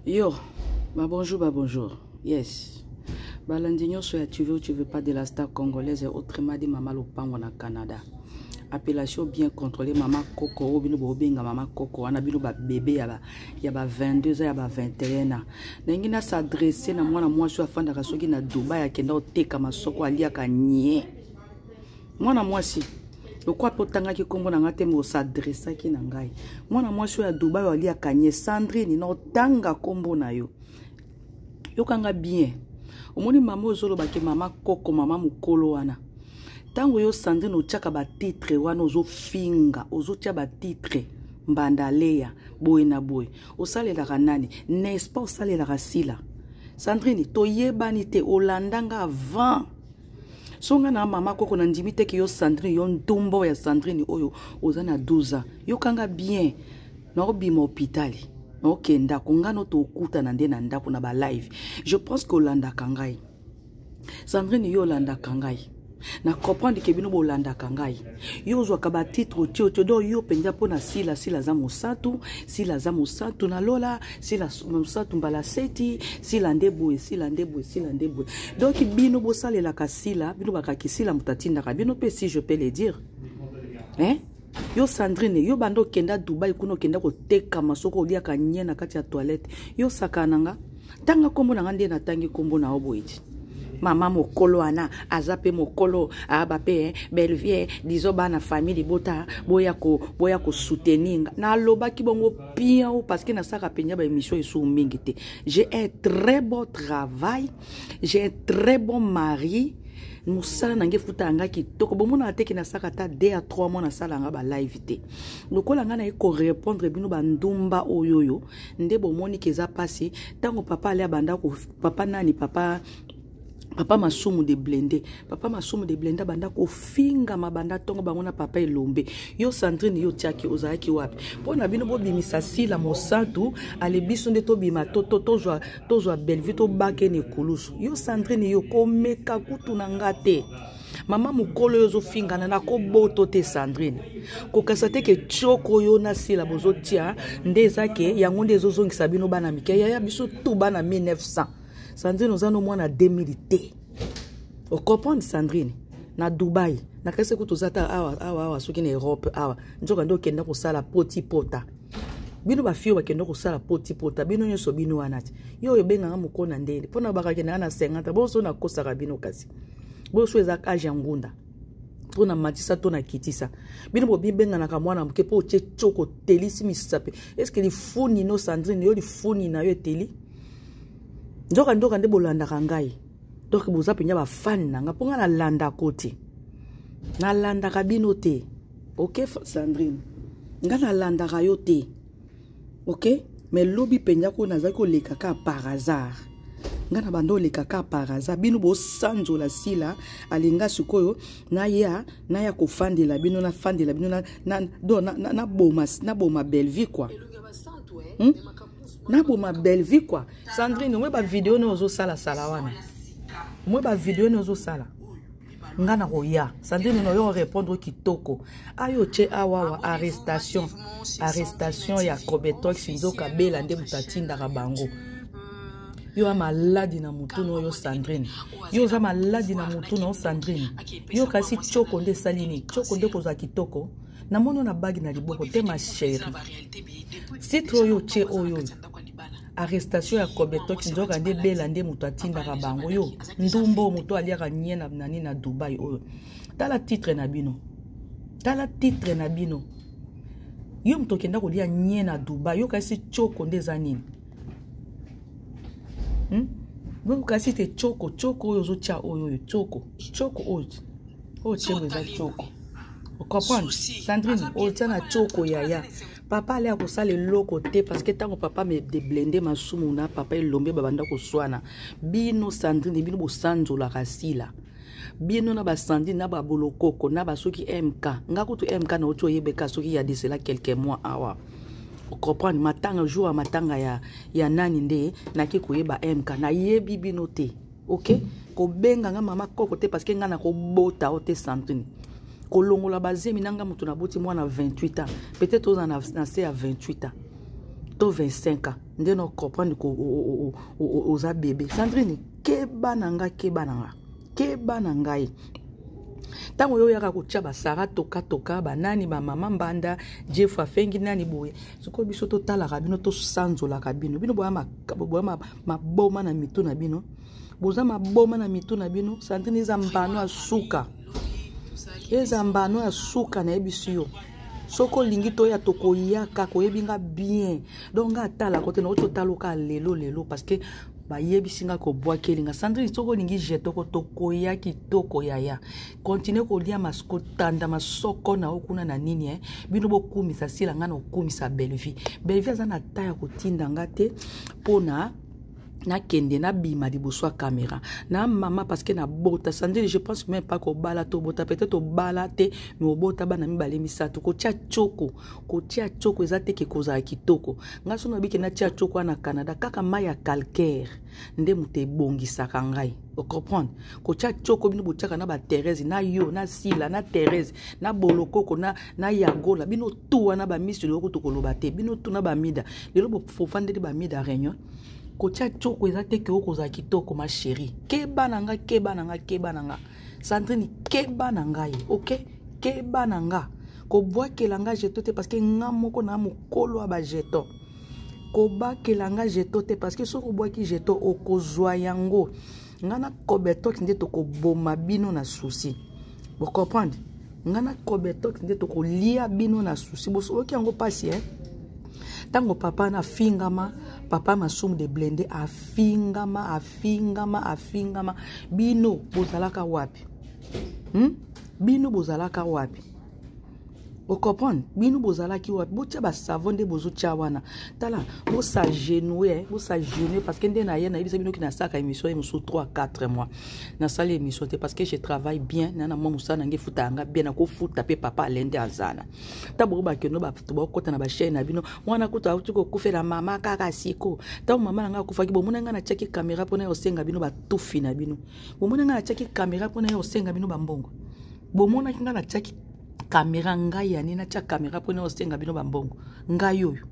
Yo, bah bonjour, bah bonjour. Yes. Bah l'Indignon soit tu veux ou tu veux pas de la star congolaise et autrement dit Maman Lopango na Canada. Appellation bien contrôlée Maman Coco, ou bien Bobenga Maman Coco, on a bien ba bébé y a 22 ans, y a 21 ans. N'engina s'adresser na moi sur afin de rasogi na Dubaï akenda oteka masoko alia kanye. Moi si. Le quoi potanga ki kombo na ngate mo s'adressa ki na ngai. Moi sur ya Dubaï alia kanye Sandrine no tanga kombo na yo. Yo kanga bien. Omoni mama ozolo baki mama Coco mama mukolo wana. Tango yo Sandrine ochaka ba titre wana ozo finga, ozo tia ba titre mbandaleya boye na boye. Osalela kanani, n'est-ce pas osalela kasila. Sandrine to yebani te olandanga avant. Songa na mama Coco na ndimite ki yo Sandrine yo ndombo ya Sandrine oyo ozana 12 ans. Yo kanga bien. Na obima hôpitali. Ok, ndako ngano to okuta na nde na ndako na ba live. Je pense que Olanda kangai. Sandrine yo Olanda kangai. Na comprendre ke bino bo Olanda kangai. Yo zwa ka ba titre tio do yo penja pona sila za mosatu, sila za mosatu na lola, sila mosatu mbala seti, sila ndeboe. Donc bino bo salela ka sila, bino ba ka kisila mutatinda ka bino pe si je peux le dire. Hein? Yo Sandrine, yo bando kenda Dubai kuno kenda ko teka masoko olia ka nyena kati ya toilette. Yo sakananga, tanga kombo na ngande na tangi kombo na oboiti. Mama mokolo ana, azape mokolo, abape, Belvier, dizo ba na famille bota, boya ko soutenir. Na loba ki bongo pia ou parce que na saka penya ba émission isu mingite. J'ai un très beau travail, j'ai un très bon mari. Nous sala nange futa anga kitoko bomona ateki na saka ta 2 à 3 mois na sala nga ba live te. Lokola nga na eko répondre bino ba ndumba oyoyo nde bomoni keza passé tango papa ali abanda ko papa nani papa masumu de blende banda ko finga mabanda tongo bangona papa elombe yo Sandrine yo tiaki ozaki wapi pona bino bo bimisa sila mosantu ale biso nde to bima tozwa Bellevue to bakene kulusu yo Sandrine yo komeka kutu na ngate mama mukolo yo zo fingana na ko boto te Sandrine ko kasate ke choko yo na sila bozo tia ndeza ke yango ndezo zongisa bino bana mike ya biso tu bana 1900 Sandrine nous avons moins na 2000. Au comprendre Sandrine na Dubaï na kese kutozata awa soki na Europe awa njoka ndo kenda ko sala poti pota bino ba fio ba kenda ko sala poti pota bino nyoso bino wanati yo benga mukona ndende pona baka kenda na 50 boso na kosaka bino kasi boso eza kaja ngunda pona matisa to na kitisa bino bo bibenga na kamwana mke po che choko telisi misape est-ce que li funi no Sandrine yo li funi na yo teli ndoka nde bolanda kangai donc boza penya ba fan nanga ponga na landa koti na landa kabino te OK Sandrine nga na landa kayo te OK mais lobi penya ko nazaki ko leka ka par hasard nga na bando leka ka par hasard bino bo sanzo la sila alinga sikoyo na ya ko fandela bino na fandela bino na boma Bellevue quoi na boma Bellevue quoi Sandrine moi ba vidéo no zo sala wana moi ba vidéo no zo sala ngana roya Sandrine no yo répondre kitoko ayo che awa arrestation ya Kobetox nzoka bela nde mutatinda ka bango yo a maladi na mutu no yo Sandrine yo za maladi na mutu no Sandrine yo kasi choko nde salini choko nde koza kitoko na mono na bagi na liboko te ma chérie sitro yo che oyo arrestation ya Kobetox nzoka nde bela nde mutu atinda ka bango yo ndumbo mutu aliaka nyena nani na Dubai oyo tala titre na bino yo mutu kenda ko lia nyena Dubai yo kasi choko nde zanini Vous cassez tes choco oyo cha oyo choco oyo chego za choco vous comprenez Sandrine o tana choco yaya papa ali akosala eloko te parce que tango papa me de blender masumu na papa elombe babanda ko swana bino Sandrine bino bo sanzola kasila bino na ba Sandrine na ba bolokoko na ba soki MK ngakutu MK na oto yebeka soki ya de cela quelques mois awa comprendre matanga jour à matanga ya nani nde na ki koyeba MK na yebi bino te OK ko benga nga mama Koko te parce que nga na ko bota o te Sandrine ko longola bazemi nanga mutu na boti mwana 28 ans peut-être aux na c'est à 28 ans to 25 ans nde no comprendre ko oza bébé Sandrine keba nanga tango yo yaka kotia basara toka banani ba mama mbanda Jeff afengi nani boye soko biso to talaka bino to sanzolaka bino boya maboma na mitu na bino boza maboma na mitu na bino Sandrine eza mbano ya suka na yebiso yo soko lingi to ya tokoyaka koyebinga bien donc atala kote na oto taloka lelo parce que ba yebisinga ko bwakelinga Sandrine soko lingi jeto ko tokoya kitoko yaya continue ko lia masko tanda masoko na okuna na nini bino bokumisa sila ngana okumisa Bellevie azana taya kotinda ngate pona na kende na bima liboso ya caméra na mama parce que na bota Sandrine je pense même pas ko bala to bota peut-être au bala te mais au bota bana mibale misato ko tia choko ezate ke koza kitoko ngaso na biki na tia choko na Canada kaka mai ya calcaire nde mute bongisa kangai o comprendre ko tia choko bino botiaka na ba Thérèse na yo na Sila na Thérèse na bolokoko na yagola bino tuwa na ba misu loko to koloba te bino tu na ba mida lelo bo fofande ba mida réunion kotia choko ezate ke okoza kitoko ma chérie keba nanga Sandrine keba nanga OK keba nanga ko bwakelanga jeto te parce que nga moko na mukolo ba jeto ko bakelanga jeto te parce que soko bwaki jeto okozwa yango ngana kobeto kinde to ko boma bino na souci vous comprendre ngana kobeto kinde to ko lia bino na souci bo soki yango pasi tango papa na fingama papa masumu de blende afingama bino bozalaka wapi o comprendre bino bozalaki wapi botia ba savon de bozotia wana tala bo sa genouer parce que ndena yena ibisa bino ki na saka émission et musu 3-4 mois na salle émission parce que je travaille bien na mama musana nge futa nga bien na ko futa pe papa lende azana tabo ba keno ba futa ba kota na ba chaîne na bino mwana kuta utuko kufela mama kaka siko tawo mama nga kufaki bo muna nga na cheki caméra pona yo senga bino ba tufi na bino bo muna nga na cheki caméra pona yo senga bino ba mbongo bo muna kinga na cheki caméra ngai ya nina tia caméra pona osenga bino bambongo ngai oyo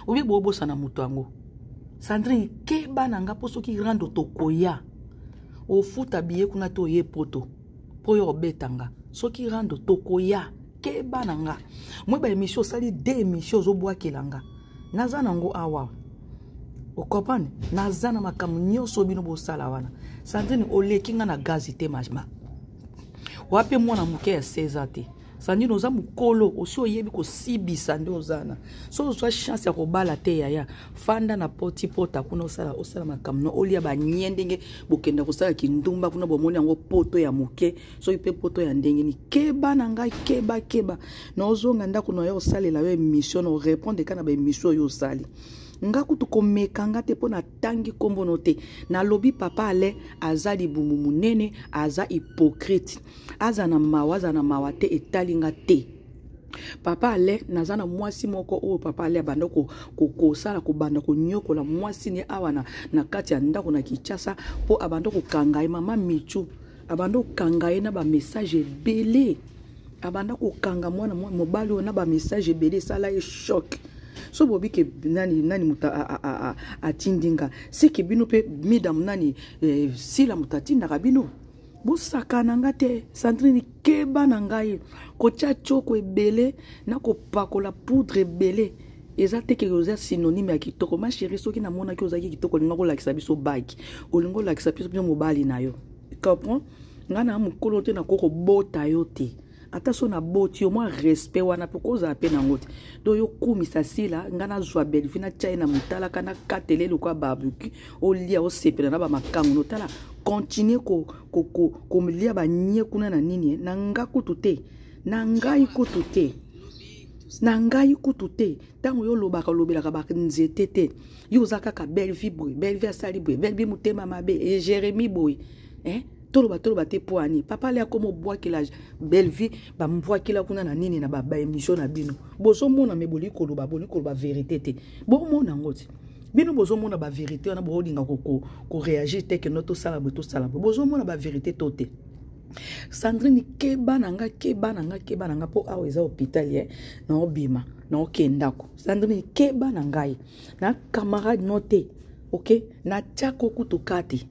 obi bobosa na mutu ango Sandrine keba nanga poso ki rando tokoya ofuta biye kuna to ye poto po yo betanga soki rando tokoya keba nanga moi ba émission sali deux émissions zo bwakelanga naza nango awa o comprendre naza na makamu nyoso bino bosala wana Sandrine olekinga na gazite majma wape mwana muke ya 16 ans Sandrine oza mukolo osi oyebi ko sibisa nde ozana so ozwa chance ya kobala te yaya fanda na poti pota kuna osala makamno olia ba nyendenge bokenda kosala kindumba kuna bomoni yango poto ya muke so ipe poto ya ndenge ni keba na ngai keba na ozonga ndako na yo osalela yo émission no répondre kana ba émission yo osali nga kutu komekanga te pona tangi kombono te na lobi papa ale azali bumu munene aza hypocrite azana mawa te etalinga te papa ale nazana mwasi moko o papa ale bandoko kokosala ko banda ko nyokola mwasi ne awana na kati ya ndako na Kinshasa po abandoko kangai mama Michu abandoko kangai na ba message belé abandoko kanga mwana mobali na ba message belé sala e choc so bobi ke nani muta atindinga siki bino pe midam nani sila mutatinda kabino busakana ngate Sandrine keba na ngai kotia choko ebele na kopakola poudre ebele eza te ke oza synonyme ya kitoko ma chérie soki na mona ki ozaki kitoko lingo lakisa biso baki olingo lakisa biso mobali na yo comprends ngana mukolo te na koko bota yo te ata so na boti yo mwa respect wana pe koza pe na ngote do yo kumisa sila ngana zwa Bellevie na chai na mutala kana katele lokwa barbecue olia o sepela na ba makango no tala continue ko mlia ba nye kuna na nini na ngakutu te na ngai kutu te tango yo lobaka lobelaka ba nzete te yo zaka ka Bellevie boy Bellevie asali boy Bellevie mutema mabe et Jérémy boy toloba te poani papa le akomo bwakela Bellevie ba mbwakela kuna na nini na ba émission na bino bozo mona me boli koloba vérité te bo mona ngoti bino bozo mona ba vérité na bo linga ko réagir te que notre sala bozo mona ba vérité tote Sandrine keba nanga po awa eza hôpital na obima na okendako. Sandrine keba nangai na camarade noté, OK, na tiako kutukati.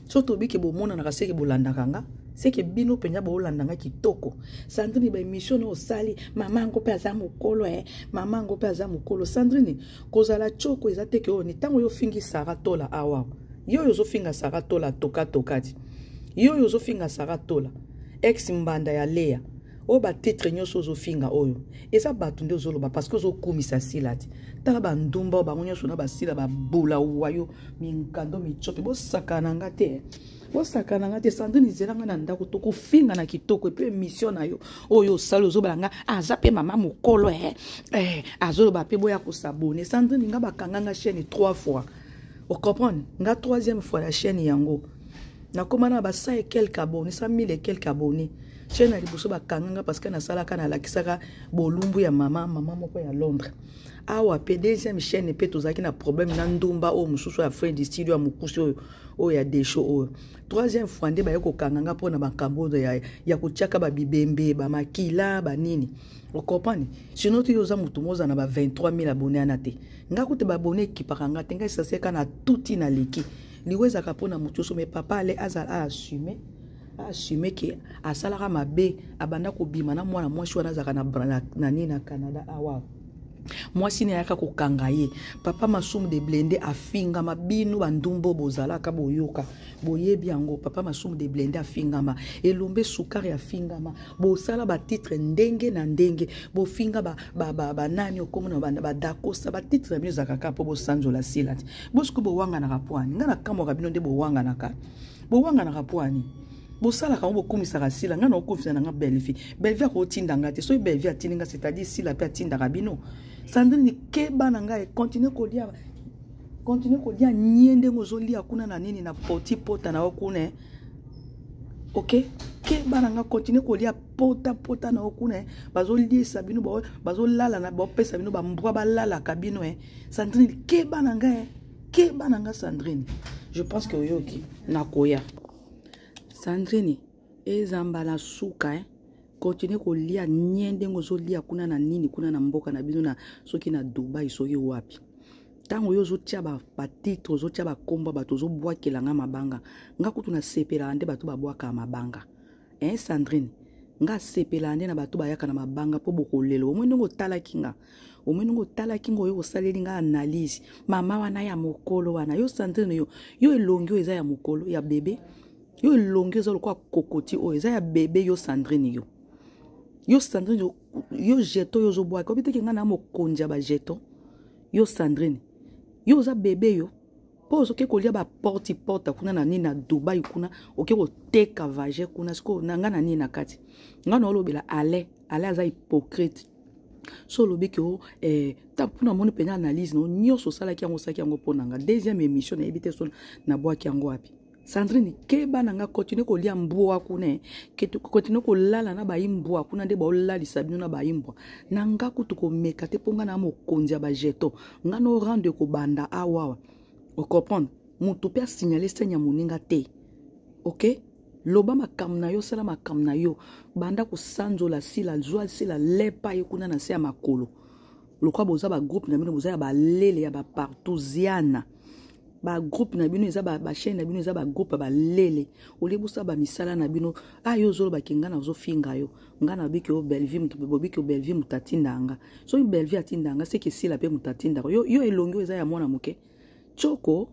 Soto biki bo mona na kaseke bolanda kanga, seke bino penya bo landanga kitoko. Sandrine ba émission o sali, mama ngo pe aza mokolo mama ngo pe aza mokolo. Sandrine kozala choko ezate ke oni tango yo fingi saratola awa. Yo zo finga saratola tokati. Yo zo finga saratola. Ex mbanda ya Lea. O ba titre nyoso zo finga oyo. Eza batunde ozoloba parce que zo komisa silati. Tala ba ndumba ba nyoso na ba sila ba bula wayo minkando michope bo sakana ngate. Bo sakana ngate Sandrine zelanga na ndako toko finga na kitoko e pe mission na yo. Oyo salo zo balanga azape mama mokolo azoloba pe boya ko s'abonner. Sandrine nga ba kanganga chaîne 3 fois. Vous comprenez? Nga 3e fois la chaîne yango. Na komana ba 100 et quelques abonnés, 100 000 et quelques abonnés. Chaîne ali boso ba kanganga parce que na sala kana la kisaka bolumbu ya mama moko ya Londres. Awa pe deuxième chaîne pe tozaki na problème na ndumba o mususu ya friend studio ya mukusi o ya desho o. Troisième fois nde ba yoko kanganga pona ba kambo ya kuchaka ba bibembe ba makila ba nini. Vous comprenez? Sinon tu yoza mutu moza na ba 23 000 abonnés anate. Nga kute ba abonnés ki pakanga tenga saseka na tuti na leki. Liweza kapona mutu so me papa ale azala assumer que asalara mabe abanda ko bima na mwana mwasi wana zaka na nini na Canada awa. Mwasi ne yaka ko kangaye. Papa masumu de blende afinga mabinu bandumbo bozalaka boyoka. Boyebi yango papa masumu de blende afingama. Elombe sukari afingama. Bo sala ba titre ndenge na ndenge. Bo finga ba nani okomona ba dakosa ba titre mieux zakaka po bo sanzola silati. Bosku bo wanga na rapwani. Ngana kamo kabino nde bo wanga na ka. Bo wanga na rapwani. Bosala ka bo komisaka sila ngana okofisa na nga belfi. Belfi ko tinda ngate. So belfi atinga c'est-à-dire sila pe tinda kabino. Sandrine keba nanga e continue ko dia nyende ngozolia kuna na nini na poti pota na okune. OK? Keba nanga continue ko dia pota na okune. Bazolia sabino bazo lala na ba pesa bino ba mbwa ba lala kabino Sandrine keba nanga Sandrine. Je pense que yoki nakoya. Sandrine ezambala suka continue ko lia nyende ngozo lia kuna na nini kuna na mboka na bino na soki na Dubai soki wapi. Tango yo zo tia ba titre zo tia ba komba bato zo bwakela nga mabanga. Nga kutu na sepela ande bato ba bwaka mabanga. Sandrine nga sepela ande na bato ba yaka na mabanga po bokolelo. Omwe ndongo tala kinga. Omwe ndongo tala kinga yo osaleli nga analyse. Mama wana ya mokolo wana yo Sandrine yo elongi eza ya mokolo ya bébé. Yo elongi eza lokwa kokoti o eza ya bébé yo Sandrine yo. Yo Sandrine yo jeto yo zo bwaka obite ke nga na mokonja ba jeto yo Sandrine yo za bébé yo po zo ke kolia ba porte kuna na nini na Dubai kuna oke ko teka vage kuna siko na nga na nini na kati nga na olobela ale aza hypocrite so lobi ke ta puna moni penya analyse no nyoso sala ki yango saki yango pona nga deuxième émission na ebite so na bwaki yango wapi. Sandrine keba nanga continue ko lia mbwa kuna continue ko lala na ba imbwa kuna nde ba olalisa bino na ba imbwa nanga kutu ko meka te ponga na mokonzi ya ba jeto nga no rendre ko banda awa. O comprendre mutu pe signaler senya moninga te. OK? Loba makamna yo sala makamna yo banda ko sanzola sila zwa sila lepa yekuna na se ya makolo. Lokwa boza ba groupe na bino boza ya ba lele ya ba partouziana. Ba groupe na bino eza ba chaîne na bino eza ba groupe ba lele olebusa ba misala na bino ayo zolo ba kinga na zo finga yo ngana biki o Bellevue mutu bobiki o Bellevue mutatindanga so i Bellevue atindanga c'est que si la pe mutatinda yo elongo eza ya mwana muke choko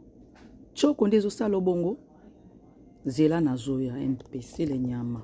ndezo sala bongo zela na zo ya MPC le nyama.